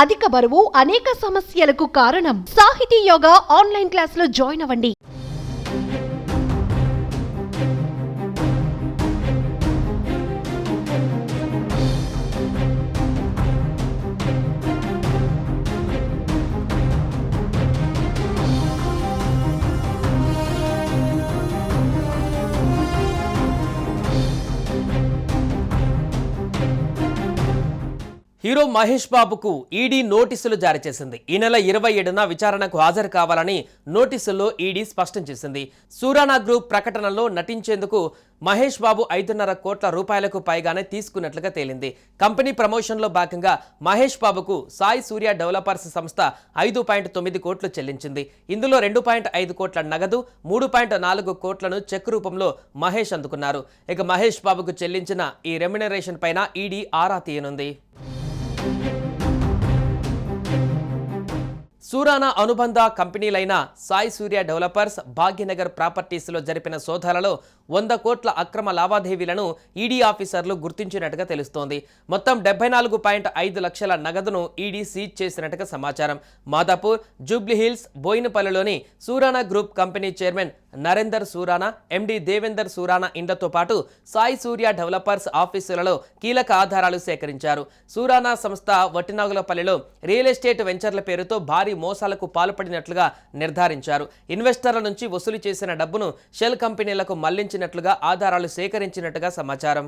అధిక బరువు అనేక సమస్యలకు కారణం. సాహితీ యోగా ఆన్లైన్ క్లాసులో జాయిన్ అవ్వండి. హీరో మహేష్ బాబుకు ఈడీ నోటీసులు జారీ చేసింది. ఈ నెల 27న విచారణకు హాజరు కావాలని నోటీసుల్లో ఈడీ స్పష్టం చేసింది. సూరానా గ్రూప్ ప్రకటనలో నటించేందుకు మహేష్ బాబు 5.5 కోట్ల రూపాయలకు పైగానే తీసుకున్నట్లుగా తేలింది. కంపెనీ ప్రమోషన్లో భాగంగా మహేష్ బాబుకు సాయి సూర్య డెవలపర్స్ సంస్థ 5.9 కోట్లు చెల్లించింది. ఇందులో 2.5 కోట్ల నగదు, 3.4 కోట్లను చెక్ రూపంలో మహేష్ అందుకున్నారు. ఇక మహేష్ బాబుకు చెల్లించిన ఈ రెమ్యునరేషన్ పైన ఈడీ ఆరా తీయనుంది. సూరానా అనుబంధ కంపెనీలైన సాయి సూర్య డెవలపర్స్, భాగ్యనగర్ ప్రాపర్టీస్లో జరిపిన సోదాలలో 100 కోట్ల అక్రమ లావాదేవీలను ఈడీ ఆఫీసర్లు గుర్తించినట్టుగా తెలుస్తోంది. మొత్తం 74.5 లక్షల నగదును ఈడీ సీజ్ చేసినట్టుగా సమాచారం. మాదాపూర్, జూబ్లీహిల్స్, బోయినపల్లిలోని Surana group company chairman Narender Surana, MD Devender Surana ఇండ్లతో పాటు సాయి సూర్య డెవలపర్స్ ఆఫీసులలో కీలక ఆధారాలు సేకరించారు. సూరానా సంస్థ వట్టినాగులపల్లిలో రియల్ ఎస్టేట్ వెంచర్ల పేరుతో భారీ మోసాలకు పాల్పడినట్లుగా నిర్ధారించారు. ఇన్వెస్టర్ల నుంచి వసూలు చేసిన డబ్బును షెల్ కంపెనీలకు మళ్లించినట్లుగా ఆధారాలు సేకరించినట్టుగా సమాచారం.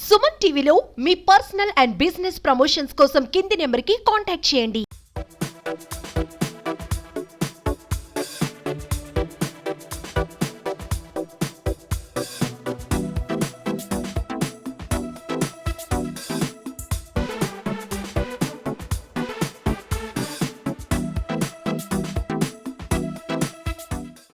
సుమన్ టీవీలో మీ పర్సనల్ అండ్ బిజినెస్ ప్రమోషన్స్ కోసం కింది నెంబర్కి కాంటాక్ట్ చేయండి.